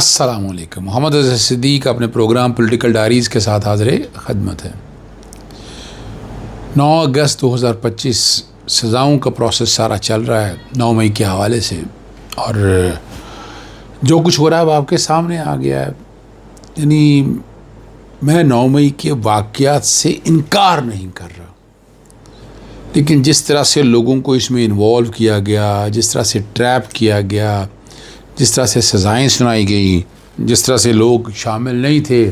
अस्सलाम वालेकुम। मोहम्मद अज़हर सिद्दीक़ अपने प्रोग्राम पॉलिटिकल डायरीज़ के साथ हाज़िर खदमत है। 9 अगस्त 2025 सज़ाओं का प्रोसेस सारा चल रहा है 9 मई के हवाले से, और जो कुछ हो रहा है वो आपके सामने आ गया है। यानी मैं 9 मई के वाक़यात से इनकार नहीं कर रहा, लेकिन जिस तरह से लोगों को इसमें इन्वॉल्व किया गया, जिस तरह से ट्रैप किया गया, जिस तरह से सज़ाएँ सुनाई गई, जिस तरह से लोग शामिल नहीं थे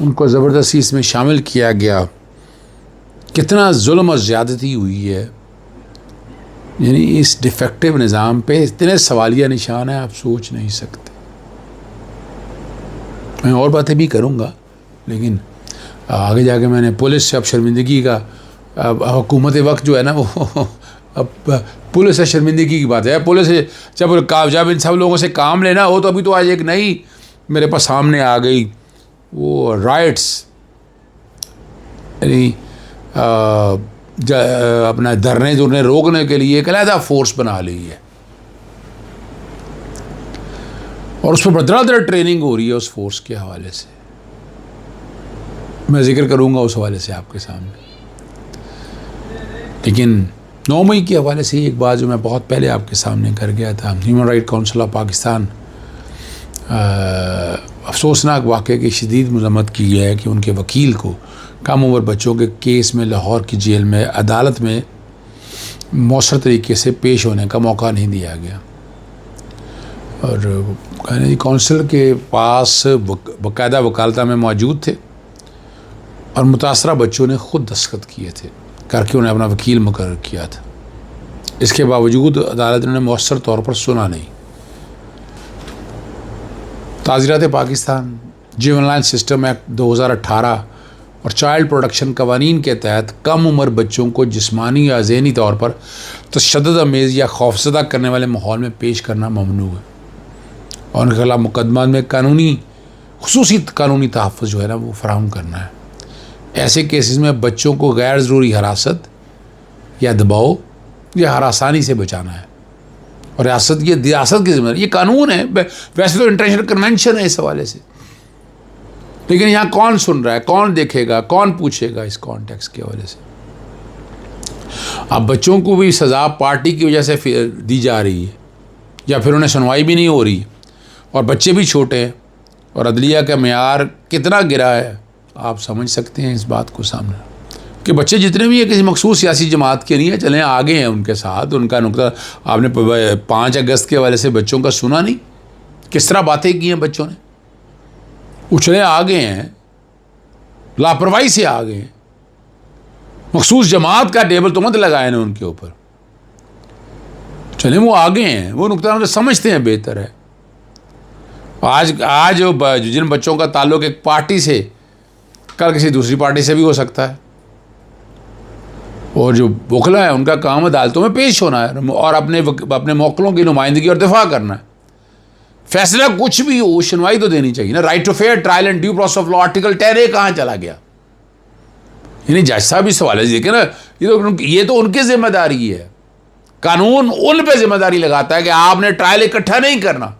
उनको ज़बरदस्ती इसमें शामिल किया गया, कितना जुल्म और ज़्यादती हुई है। यानी इस डिफेक्टिव निज़ाम पे इतने सवालिया निशान हैं, आप सोच नहीं सकते। मैं और बातें भी करूँगा, लेकिन आगे जाके मैंने पुलिस से अब शर्मिंदगी का, अब हुकूमत वक्त जो है ना वो अब पुलिस से शर्मिंदगी की बात है। पुलिस जब इन सब लोगों से काम लेना हो तो अभी तो आज एक नई मेरे पास सामने आ गई, वो राइट्स, यानी अपना धरने धुरने रोकने के लिए एक अलहदा फोर्स बना ली है, और उस पर बदरादर ट्रेनिंग हो रही है उस फोर्स के हवाले से। मैं जिक्र करूँगा उस हवाले से आपके सामने। लेकिन 9 मई के हवाले से एक बात जो मैं बहुत पहले आपके सामने कर गया था, human right council of Pakistan अफसोसनाक वाक़े की शदीद मज़म्मत की है कि उनके वकील को कम उम्र बच्चों के केस में लाहौर की जेल में अदालत में मौसर तरीके से पेश होने का मौका नहीं दिया गया। और कहने जी काउंसिल के पास बाकायदा वकालता में मौजूद थे और मुतासरा बच्चों ने ख़ुद दस्तखत किए थे करके उन्हें अपना वकील मुकर्रर किया था। इसके बावजूद अदालत ने मौसर तौर पर सुना नहीं। ताज़ीरात पाकिस्तान, जुवेनाइल सिस्टम एक्ट 2018 और चाइल्ड प्रोटेक्शन कवानीन के तहत कम उम्र बच्चों को जिस्मानी या ज़हनी तौर पर तशद्दुद अमेज़ या खौफज़दा करने वाले माहौल में पेश करना ममनू है, और उनके खिलाफ मुकदमा में खुसूसी कानूनी तहफ़्फ़ुज़ जो है ना वो फराहम करना है। ऐसे केसेस में बच्चों को गैर ज़रूरी हरासत या दबाव या हरासानी से बचाना है, और रियासत की ज़िम्मेदारी, ये कानून है। वैसे तो इंटरनेशनल कन्वेंशन है इस हवाले से, लेकिन यहाँ कौन सुन रहा है, कौन देखेगा, कौन पूछेगा इस कॉन्टेक्स्ट के हवाले से। अब बच्चों को भी सज़ा पार्टी की वजह से दी जा रही है, या फिर उन्हें सुनवाई भी नहीं हो रही, और बच्चे भी छोटे हैं, और अदलिया का मेयार कितना गिरा है आप समझ सकते हैं इस बात को सामने। कि बच्चे जितने भी हैं किसी मखसूस सियासी जमात के नहीं है, चलें आगे हैं उनके साथ। उनका नुकता आपने 5 अगस्त के हवाले से बच्चों का सुना नहीं, किस तरह बातें की हैं बच्चों ने, उछले आगे हैं, लापरवाही से आगे हैं। मखसूस जमात का टेबल तो मत लगाए ना उनके ऊपर, चले वो आगे हैं, वो नुकता उन्हें समझते हैं बेहतर है। आज जिन बच्चों का ताल्लुक एक पार्टी से, कल किसी दूसरी पार्टी से भी हो सकता है, और जो वकला है उनका काम अदालतों में पेश होना है और अपने मौकलों की नुमाइंदगी और दिफा करना है। फैसला कुछ भी हो, सुनवाई तो देनी चाहिए ना। Right to fair trial and due process of law article 10A कहाँ चला गया? यानी जज साहब इस सवाल देखे ना, ये तो उनकी जिम्मेदारी है। कानून उन पे जिम्मेदारी लगाता है कि आपने ट्रायल इकट्ठा नहीं करना,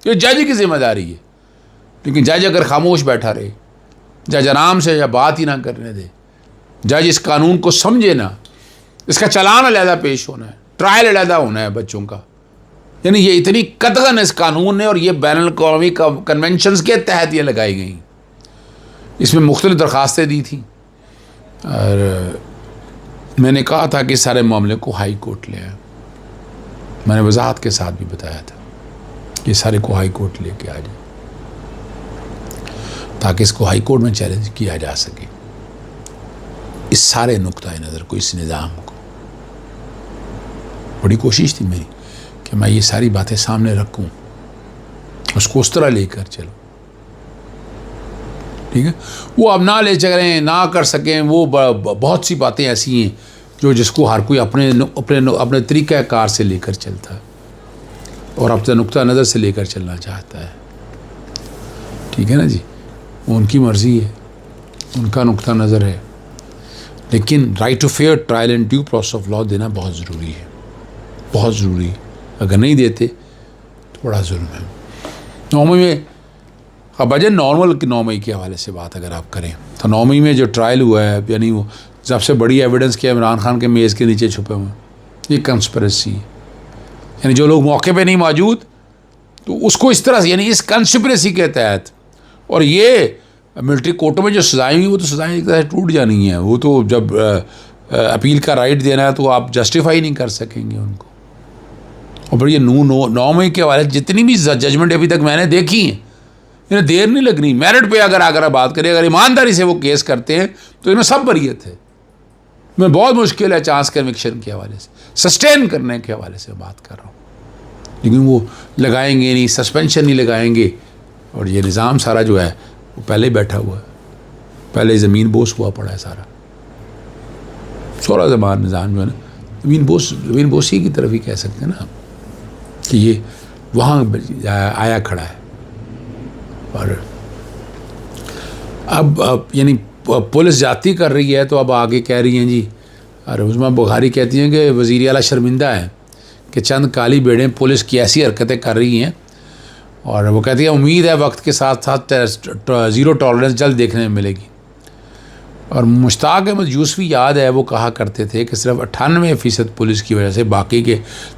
ये जज की जिम्मेदारी है। लेकिन जज अगर खामोश बैठा रहे, जज आराम से या बात ही ना करने दे, जज इस कानून को समझे ना, इसका चलान अलहदा पेश होना है, ट्रायल अलहदा होना है बच्चों का। यानी ये इतनी कतगन इस कानून ने, और ये बैनुल अक़वामी कन्वेंशंस के तहत ये लगाई गई। इसमें मुख्तलिफ दरख्वास्तें दी थी, और मैंने कहा था कि सारे मामले को हाई कोर्ट ले आए। मैंने वजाहत के साथ भी बताया था कि सारे को हाई कोर्ट लेके आ जाए, ताकि इसको हाई कोर्ट में चैलेंज किया जा सके, इस सारे नुक्ता नज़र को, इस निज़ाम को। बड़ी कोशिश थी मेरी कि मैं ये सारी बातें सामने रखूं, उसको उस तरह लेकर चलो, ठीक है। वो अब ना ले चलें, ना कर सकें, वो बहुत सी बातें ऐसी हैं जिसको हर कोई अपने तरीक़ाकार से लेकर चलता है, और अपने नुक्ता नज़र से लेकर चलना चाहता है, ठीक है ना जी। उनकी मर्ज़ी है, उनका नुक्ता नज़र है, लेकिन right to fair trial and due process of law देना बहुत ज़रूरी है, बहुत ज़रूरी है। अगर नहीं देते तो बड़ा जुल्म है। 9 मई में अब अजय नॉर्मल 9 मई के हवाले से बात अगर आप करें तो 9 मई में जो ट्रायल हुआ है, यानी वो सबसे बड़ी एविडेंस के इमरान खान के मेज़ के नीचे छुपे हुए हैं, ये कंस्पिरेसी है। यानी जो लोग मौके पे नहीं मौजूद तो उसको इस तरह से, यानी इस कंस्पिरेसी के तहत, और ये मिलिट्री कोर्टों में जो सजाएं हुई वो तो सजाएं एक तरह से टूट जानी है। वो तो जब अपील का राइट देना है तो आप जस्टिफाई नहीं कर सकेंगे उनको। और फिर ये 9 मई के हवाले जितनी भी जजमेंट अभी तक मैंने देखी हैं, इन्हें देर नहीं लगनी। मेरिट पे अगर बात करें, अगर ईमानदारी से वो केस करते हैं तो इन्हें सब बरियत है। मैं बहुत मुश्किल है चांस कन्विक्शन के हवाले से, सस्टेन करने के हवाले से बात कर रहा हूँ, लेकिन वो लगाएंगे नहीं, सस्पेंशन नहीं लगाएंगे। और ये निज़ाम सारा जो है वो पहले ही बैठा हुआ है, पहले ज़मीन बोस हुआ पड़ा है सारा ज़मान निज़ाम जो है ना, ज़मीन बोसी की तरफ ही कह सकते हैं ना कि ये वहाँ आया खड़ा है। और अब यानी पुलिस जाती कर रही है तो अब आगे कह रही हैं जी, और उस्मा बुखारी कहती हैं कि वज़ीर आला शर्मिंदा है कि चंद काली बेड़ें पुलिस की ऐसी हरकतें कर रही हैं, और वो कहती है उम्मीद है वक्त के साथ साथ ज़ीरो टॉलरेंस जल्द देखने में मिलेगी। और मुश्ताक अहमद यूसुफ़ी याद है वो कहा करते थे कि सिर्फ 98% पुलिस की वजह से बाकी के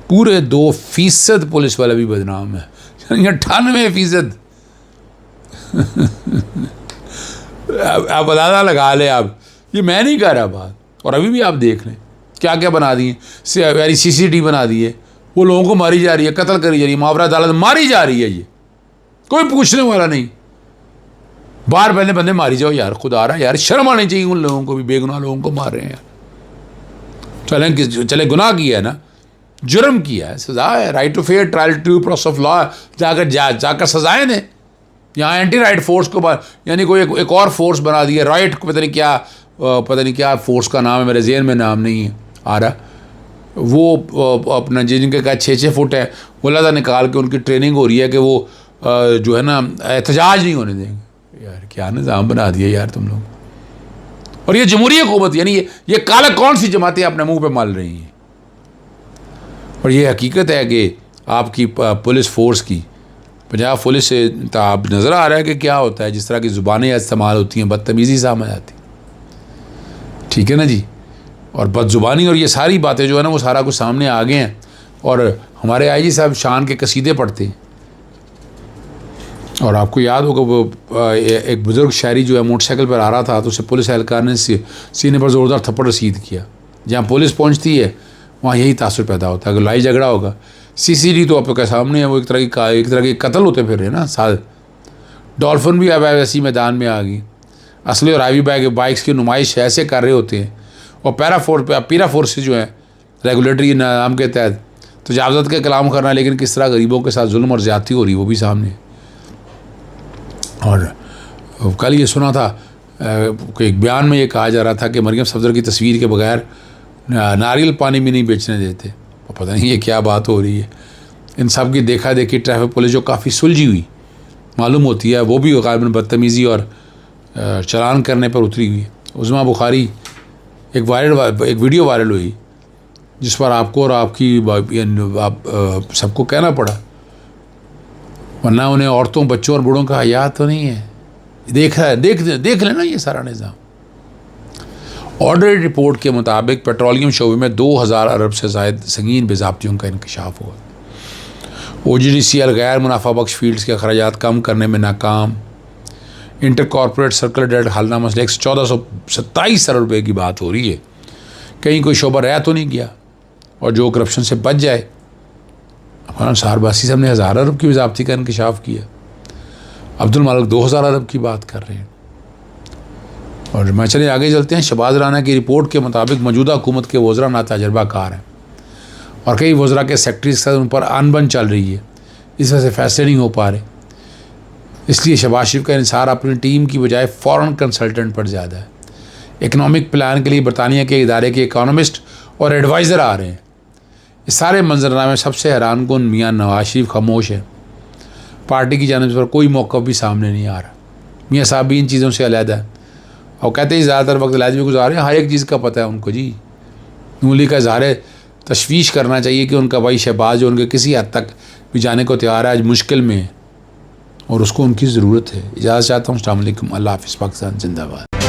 पूरे 2% पुलिस वाले भी बदनाम है। 98%। आप अंदाज़ा लगा लें आप, ये मैं नहीं कह रहा बात। और अभी भी आप देख लें क्या क्या बना दिए, यानी CCTV बना दिए, वो लोगों को मारी जा रही है, कत्ल करी जा रही है, मुआवरा अदालत मारी जा रही है, ये कोई पूछने वाला नहीं। बाहर पहले बंदे मारी जाओ यार, खुदा रहा यार, शर्म आनी चाहिए उन लोगों को भी, बेगुनाह लोगों को मार रहे हैं यार। चले गुनाह किया है ना, जुर्म किया है, सजा है, right to fair trial, due process of law, जाकर सजाएं दें। यहाँ एंटी राइट फोर्स को यानी कोई एक और फोर्स बना दिया, राइट को पता नहीं क्या फोर्स का नाम है, मेरे जेहन में नाम नहीं है आ रहा। वो अपना जिनके का 6-6 फुट है वो लदा निकाल के उनकी ट्रेनिंग हो रही है कि वो जो है ना एहतजाज नहीं होने देंगे। यार क्या निज़ाम बना दिया यार तुम लोग। और ये जमहूरी हुकूमत, यानी ये काला कौन सी जमातें अपने मुंह पे मल रही हैं। और ये हकीकत है कि आपकी पुलिस फोर्स की, पंजाब पुलिस से आप नज़र आ रहा है कि क्या होता है, जिस तरह की ज़ुबानें इस्तेमाल होती हैं, बदतमीज़ी सामने आती, ठीक है ना जी। और बदजुबानी और ये सारी बातें जो है ना वो सारा कुछ सामने आ गए हैं। और हमारे IG साहब शान के कसीदे पढ़ते हैं, और आपको याद होगा वो एक बुज़ुर्ग शायरी जो है मोटरसाइकिल पर आ रहा था तो उसे पुलिस एहलकार ने सीने पर ज़ोरदार थप्पड़ रसीद किया। जहाँ पुलिस पहुँचती है वहाँ यही तासुर पैदा होता है। अगर लड़ाई झगड़ा होगा, CCTV तो आपके सामने है, वो एक तरह के कत्ल होते फिर रहे ना साथ। डॉल्फिन भी अब ऐसी मैदान में आ गई, असली और IV बाइक्स की नुमाइश ऐसे कर रहे होते हैं। और पीरा फोर्सेज जो है रेगुलेटरी नाम के तहत तजावज़त के कलाम करना, लेकिन किस तरह गरीबों के साथ जुल्म और ज़्यादती हो रही है वो भी सामने है। और कल ये सुना था कि एक बयान में ये कहा जा रहा था कि मरियम सफदर की तस्वीर के बगैर नारियल पानी भी नहीं बेचने देते। और पता नहीं ये क्या बात हो रही है। इन सब की देखा देखी ट्रैफिक पुलिस जो काफ़ी सुलझी हुई मालूम होती है, वो भी गालिबन बदतमीज़ी और चलान करने पर उतरी हुई है। उस्मा बुखारी एक वीडियो वायरल हुई जिस पर आपको और आपकी आप सबको कहना पड़ा, वरना उन्हें औरतों, बच्चों और बूढ़ों का हया तो नहीं है। देख लेना ये सारा निज़ाम। ऑर्डर रिपोर्ट के मुताबिक पेट्रोलियम शोबे में 2000 अरब से ज़ायद संगीन बेज़ाब्तियों का इंकशाफ हुआ। OGDCL गैर मुनाफा बख्श फील्ड्स के अखराजात कम करने में नाकाम। इंटर कॉर्पोरेट सर्कुलर डेट हलना मसले 1427 अरब रुपये की बात हो रही है। कहीं कोई शोबा रह तो नहीं गया, और जो करप्शन से बच जाए। हमारा सारबासी साहब ने 1000 अरब की ज़ाब्ती का इंकशाफ किया, अब्दुल मालिक 2000 अरब की बात कर रहे हैं। और मैं चले आगे चलते हैं। शहबाज राना की रिपोर्ट के मुताबिक मौजूदा हुकूमत के वज़रा नातजुर्बाकार हैं, और कई वज़रा के सेक्रेटरी के साथ उन पर अनबन चल रही है, इस वजह से फैसले नहीं हो पा रहे। इसलिए शहबाज शरीफ का इंसार अपनी टीम की बजाय फॉरेन कंसल्टेंट पर ज़्यादा है। इकनॉमिक प्लान के लिए बरतानिया के इदारे के इकोनॉमिस्ट और एडवाइज़र आ रहे हैं। इस सारे मंजरनामे सबसे हैरानकुन मियाँ नवाज शरीफ खामोश है। पार्टी की जानिब पर कोई मौक़िफ़ भी सामने नहीं आ रहा। मियाँ साहब भी इन चीज़ों से अलहदा है और कहते हैं ज़्यादातर वक्त लाजमी गुजार हैं, हर एक चीज़ का पता है उनको जी। नूली का इज़हार तशवीश करना चाहिए कि उनका भाई शहबाज जो उनके किसी हद तक भी जाने को तैयार है, आज मुश्किल में है। और उसको उनकी ज़रूरत है। इजाज़त चाहता हूँ। अस्सलाम वालेकुम। अल्लाह हाफ़िज़। पाकिस्तान जिंदाबाद।